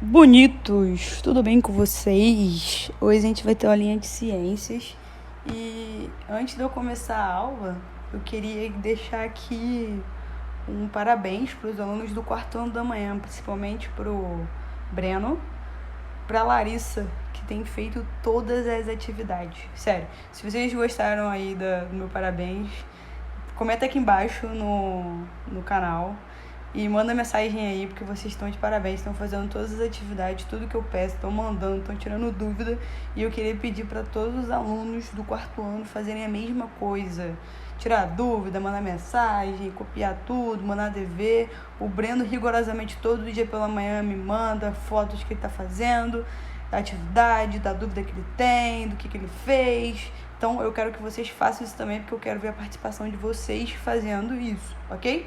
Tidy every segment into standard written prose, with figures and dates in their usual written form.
Bonitos, tudo bem com vocês? Hoje a gente vai ter uma linha de ciências e antes de eu começar a aula, eu queria deixar aqui um parabéns para os alunos do quarto ano da manhã, principalmente para o Breno, para a Larissa, que tem feito todas as atividades. Sério, se vocês gostaram aí do meu parabéns, comenta aqui embaixo no canal. E manda mensagem aí, porque vocês estão de parabéns, estão fazendo todas as atividades, tudo que eu peço, estão mandando, estão tirando dúvida. E eu queria pedir para todos os alunos do quarto ano fazerem a mesma coisa. Tirar dúvida, mandar mensagem, copiar tudo, mandar dever. O Breno rigorosamente todo dia pela manhã me manda fotos que ele está fazendo, da atividade, da dúvida que ele tem, do que ele fez. Então eu quero que vocês façam isso também, porque eu quero ver a participação de vocês fazendo isso, ok?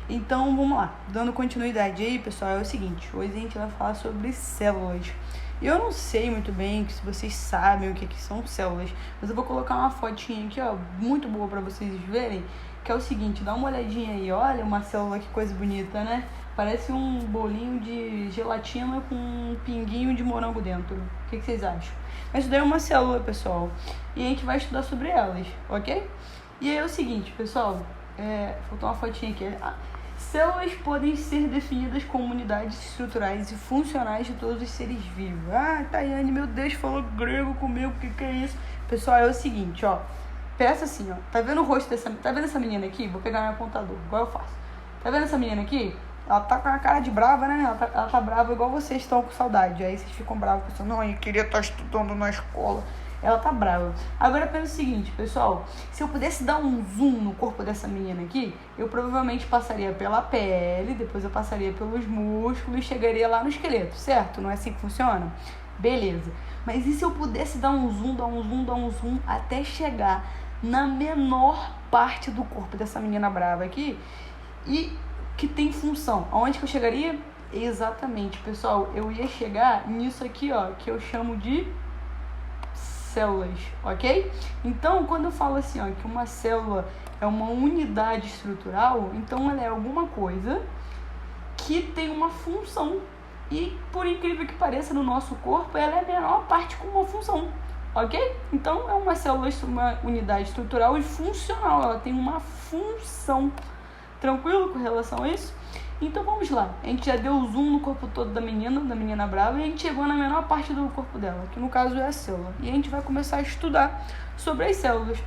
Então, vamos lá. Dando continuidade aí, pessoal, é o seguinte. Hoje a gente vai falar sobre células. Eu não sei muito bem se vocês sabem o que são células, mas eu vou colocar uma fotinha aqui, ó, muito boa para vocês verem, que é o seguinte, dá uma olhadinha aí, olha uma célula, que coisa bonita, né? Parece um bolinho de gelatina com um pinguinho de morango dentro. O que vocês acham? Mas isso daí é uma célula, pessoal, e a gente vai estudar sobre elas, ok? E aí é o seguinte, pessoal, faltou uma fotinha aqui. Células podem ser definidas como unidades estruturais e funcionais de todos os seres vivos. Tayane, meu Deus, falou grego comigo, o que é isso? Pessoal, é o seguinte, ó. Peça assim, ó. Tá vendo o rosto dessa... Tá vendo essa menina aqui? Vou pegar meu apontador, igual eu faço. Tá vendo essa menina aqui? Ela tá com a cara de brava, né? Ela tá brava igual vocês estão com saudade. Aí vocês ficam bravos, pensando, não, eu queria estar estudando na escola. Ela tá brava. Agora pensa o seguinte, pessoal. Se eu pudesse dar um zoom no corpo dessa menina aqui, eu provavelmente passaria pela pele, depois eu passaria pelos músculos e chegaria lá no esqueleto, certo? Não é assim que funciona? Beleza. Mas e se eu pudesse dar um zoom até chegar na menor parte do corpo dessa menina brava aqui e que tem função? Aonde que eu chegaria? Exatamente, pessoal. Eu ia chegar nisso aqui, ó, que eu chamo de células, ok? Então, quando eu falo assim, ó, que uma célula é uma unidade estrutural, então ela é alguma coisa que tem uma função e, por incrível que pareça, no nosso corpo, ela é a menor parte com uma função, ok? Então, é uma célula, uma unidade estrutural e funcional, ela tem uma função. Tranquilo com relação a isso? Então vamos lá, a gente já deu zoom no corpo todo da menina brava, e a gente chegou na menor parte do corpo dela, que no caso é a célula. E a gente vai começar a estudar sobre as células.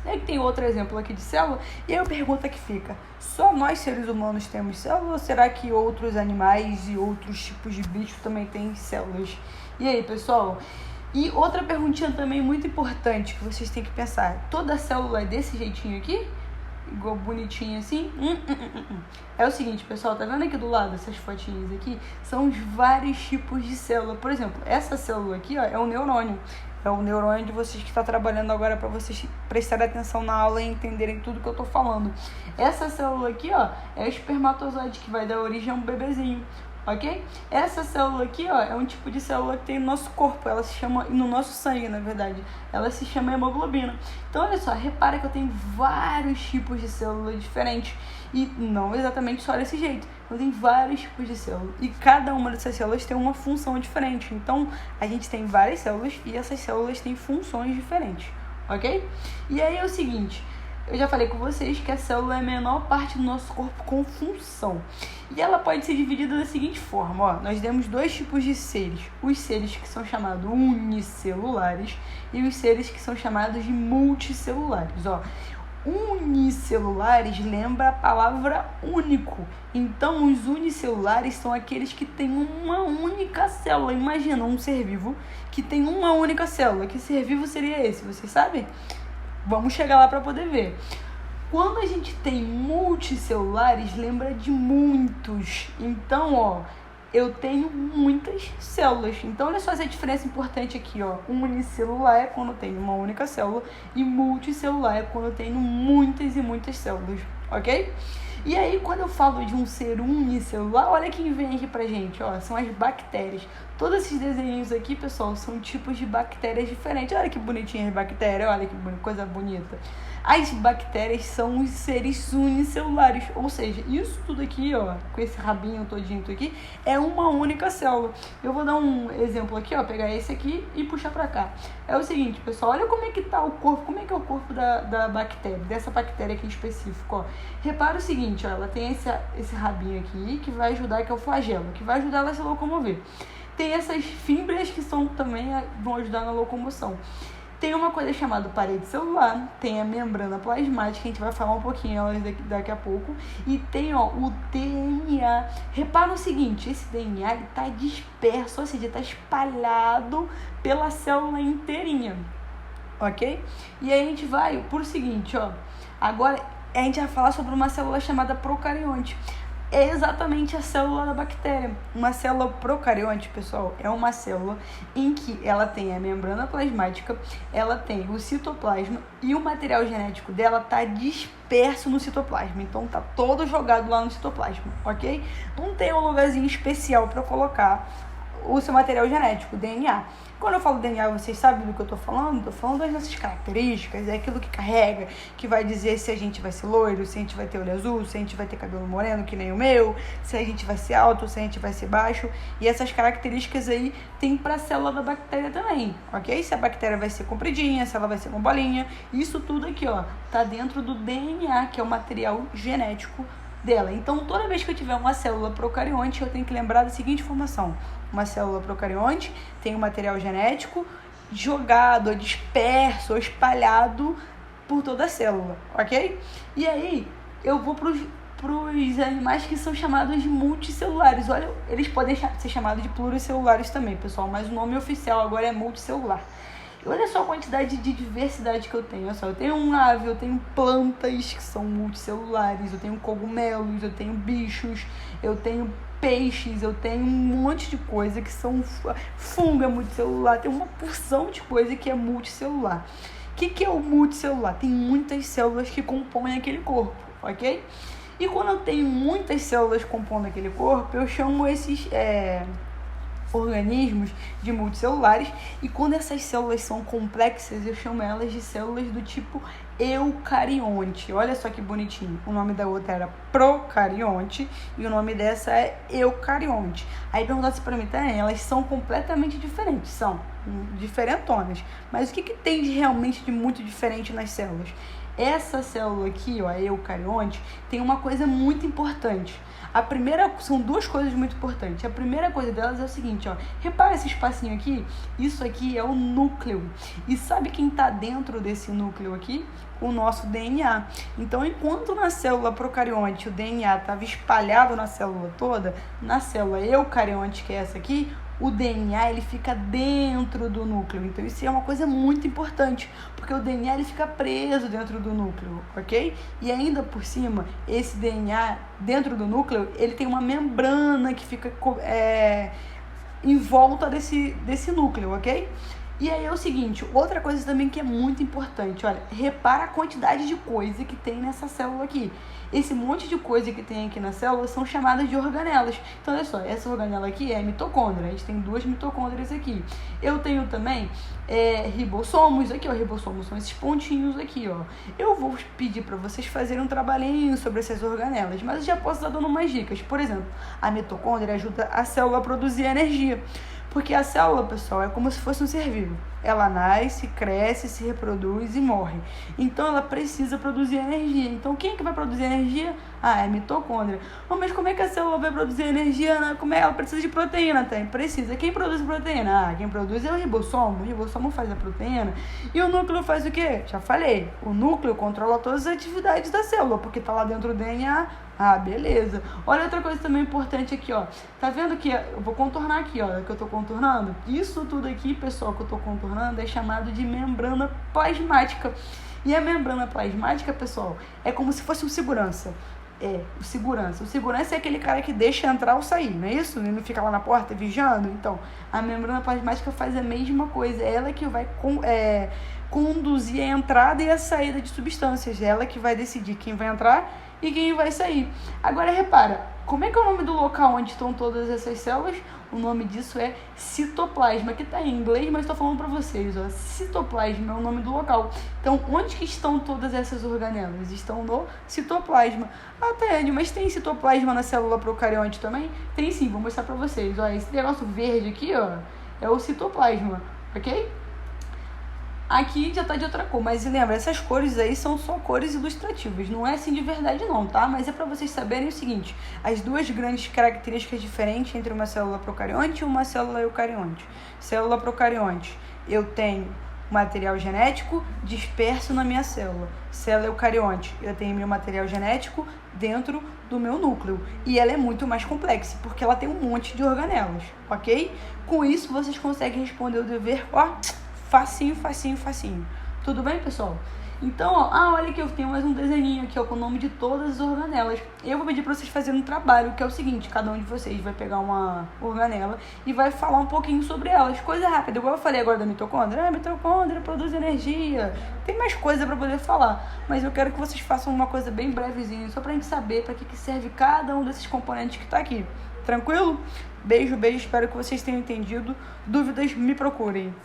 Aí tem outro exemplo aqui de célula, e aí a pergunta que fica, só nós seres humanos temos células, ou será que outros animais e outros tipos de bichos também têm células? E aí, pessoal? E outra perguntinha também muito importante que vocês têm que pensar, toda célula é desse jeitinho aqui? Igual bonitinho assim. É o seguinte, pessoal, tá vendo aqui do lado essas fotinhas aqui? São os vários tipos de célula. Por exemplo, essa célula aqui, ó, é um neurônio. É o neurônio de vocês que está trabalhando agora, para vocês prestarem atenção na aula e entenderem tudo que eu tô falando. Essa célula aqui, ó, é o espermatozoide que vai dar origem a um bebezinho. Ok? Essa célula aqui, ó, é um tipo de célula que tem no nosso corpo, ela se chama, no nosso sangue, na verdade, ela se chama hemoglobina. Então, olha só, repara que eu tenho vários tipos de célula diferentes, e não exatamente só desse jeito, eu tenho vários tipos de célula, e cada uma dessas células tem uma função diferente. Então, a gente tem várias células, e essas células têm funções diferentes, ok? E aí é o seguinte, eu já falei com vocês que a célula é a menor parte do nosso corpo com função. E ela pode ser dividida da seguinte forma, ó. Nós temos dois tipos de seres. Os seres que são chamados unicelulares e os seres que são chamados de multicelulares, ó. Unicelulares lembra a palavra único. Então, os unicelulares são aqueles que têm uma única célula. Imagina um ser vivo que tem uma única célula. Que ser vivo seria esse? Vocês sabem? Vamos chegar lá para poder ver. Quando a gente tem multicelulares, lembra de muitos. Então, ó, eu tenho muitas células. Então, olha só essa diferença importante aqui, ó. Unicelular é quando eu tenho uma única célula e multicelular é quando eu tenho muitas e muitas células, ok? E aí, quando eu falo de um ser unicelular, olha quem vem aqui pra gente, ó, são as bactérias. Todos esses desenhos aqui, pessoal, são tipos de bactérias diferentes. Olha que bonitinha as bactérias, olha que coisa bonita. As bactérias são os seres unicelulares, ou seja, isso tudo aqui, ó, com esse rabinho todinho aqui, é uma única célula. Eu vou dar um exemplo aqui, ó, pegar esse aqui e puxar pra cá. É o seguinte, pessoal, olha como é que tá o corpo, como é que é o corpo da bactéria, dessa bactéria aqui em específico, ó. Repara o seguinte, ó, ela tem esse rabinho aqui que vai ajudar, que é o flagelo, que vai ajudar ela a se locomover. Tem essas fibras que também vão ajudar na locomoção. Tem uma coisa chamada parede celular, tem a membrana plasmática, a gente vai falar um pouquinho elas daqui a pouco, e tem, ó, o DNA. Repara o seguinte, esse DNA está disperso, ou seja, está espalhado pela célula inteirinha, ok? E aí a gente vai por o seguinte, ó, agora a gente vai falar sobre uma célula chamada procarionte. É exatamente a célula da bactéria. Uma célula procarionte, pessoal, é uma célula em que ela tem a membrana plasmática, ela tem o citoplasma e o material genético dela está disperso no citoplasma. Então tá todo jogado lá no citoplasma, ok? Não tem um lugarzinho especial para colocar o seu material genético, o DNA. Quando eu falo DNA, vocês sabem do que eu tô falando? Estou falando das nossas características, é aquilo que carrega, que vai dizer se a gente vai ser loiro, se a gente vai ter olho azul, se a gente vai ter cabelo moreno, que nem o meu, se a gente vai ser alto, se a gente vai ser baixo. E essas características aí tem para a célula da bactéria também, ok? Se a bactéria vai ser compridinha, se ela vai ser uma bolinha, isso tudo aqui, ó, tá dentro do DNA, que é o material genético dela. Então, toda vez que eu tiver uma célula procarionte, eu tenho que lembrar da seguinte informação: uma célula procarionte tem um material genético jogado, disperso, espalhado por toda a célula, ok? E aí, eu vou para os animais que são chamados de multicelulares. Olha, eles podem ser chamados de pluricelulares também, pessoal, mas o nome oficial agora é multicelular. E olha só a quantidade de diversidade que eu tenho. Olha só, eu tenho ave, eu tenho plantas que são multicelulares, eu tenho cogumelos, eu tenho bichos, eu tenho peixes, eu tenho um monte de coisa que são fungo é multicelular, tem uma porção de coisa que é multicelular. O que é o multicelular? Tem muitas células que compõem aquele corpo, ok? E quando eu tenho muitas células compondo aquele corpo, eu chamo esses organismos de multicelulares, e quando essas células são complexas, eu chamo elas de células do tipo eucarionte. Olha só que bonitinho. O nome da outra era procarionte e o nome dessa é eucarionte. Aí perguntasse para mim, elas são completamente diferentes, são diferentonas. Mas o que tem realmente de muito diferente nas células? Essa célula aqui, ó, a eucarionte, tem uma coisa muito importante. São duas coisas muito importantes. A primeira coisa delas é o seguinte, ó, repara esse espacinho aqui, isso aqui é o núcleo. E sabe quem está dentro desse núcleo aqui? O nosso DNA. Então, enquanto na célula procarionte o DNA estava espalhado na célula toda, na célula eucarionte, que é essa aqui, o DNA ele fica dentro do núcleo. Então isso é uma coisa muito importante, porque o DNA ele fica preso dentro do núcleo, ok? E ainda por cima, esse DNA dentro do núcleo, ele tem uma membrana que fica em volta desse núcleo, ok? E aí é o seguinte, outra coisa também que é muito importante, olha, repara a quantidade de coisa que tem nessa célula aqui. Esse monte de coisa que tem aqui na célula são chamadas de organelas. Então, olha só, essa organela aqui é a mitocôndria. A gente tem duas mitocôndrias aqui. Eu tenho também ribossomos. Aqui, ó, ribossomos são esses pontinhos aqui, ó. Eu vou pedir para vocês fazerem um trabalhinho sobre essas organelas, mas eu já posso estar dando umas dicas. Por exemplo, a mitocôndria ajuda a célula a produzir energia. Porque a célula, pessoal, é como se fosse um ser vivo. Ela nasce, cresce, se reproduz e morre. Então, ela precisa produzir energia. Então, quem é que vai produzir energia? É a mitocôndria. Mas como é que a célula vai produzir energia? Né? Como ela precisa de proteína? Precisa. Quem produz proteína? Quem produz é o ribossomo. O ribossomo faz a proteína. E o núcleo faz o quê? Já falei. O núcleo controla todas as atividades da célula, porque está lá dentro do DNA. Beleza. Olha outra coisa também importante aqui, ó. Tá vendo que eu vou contornar aqui, ó, que eu tô contornando? Isso tudo aqui, pessoal, que eu tô contornando é chamado de membrana plasmática. E a membrana plasmática, pessoal, é como se fosse um segurança. O segurança. O segurança é aquele cara que deixa entrar ou sair, não é isso? Ele não fica lá na porta vigiando. Então, a membrana plasmática faz a mesma coisa. É ela que vai conduzir a entrada e a saída de substâncias. É ela que vai decidir quem vai entrar e quem vai sair. Agora repara, como é que é o nome do local onde estão todas essas células? O nome disso é citoplasma, que está em inglês, mas estou falando para vocês, ó. Citoplasma é o nome do local. Então, onde que estão todas essas organelas? Estão no citoplasma. Ah, Tayane, mas tem citoplasma na célula procarionte também? Tem sim, vou mostrar para vocês. Ó, esse negócio verde aqui, ó, é o citoplasma, ok? Aqui já tá de outra cor, mas lembra, essas cores aí são só cores ilustrativas, não é assim de verdade não, tá? Mas é para vocês saberem o seguinte, as duas grandes características diferentes entre uma célula procarionte e uma célula eucarionte. Célula procarionte, eu tenho material genético disperso na minha célula. Célula eucarionte, eu tenho meu material genético dentro do meu núcleo. E ela é muito mais complexa, porque ela tem um monte de organelas, ok? Com isso, vocês conseguem responder o dever, ó, facinho, facinho, facinho. Tudo bem, pessoal? Então, ó, olha que eu tenho mais um desenhinho aqui, ó, com o nome de todas as organelas. Eu vou pedir para vocês fazerem um trabalho, que é o seguinte, cada um de vocês vai pegar uma organela e vai falar um pouquinho sobre elas. Coisa rápida, igual eu falei agora da mitocôndria. A mitocôndria produz energia. Tem mais coisa para poder falar, mas eu quero que vocês façam uma coisa bem brevezinha, só pra gente saber para que serve cada um desses componentes que tá aqui. Tranquilo? Beijo, beijo, espero que vocês tenham entendido. Dúvidas, me procurem.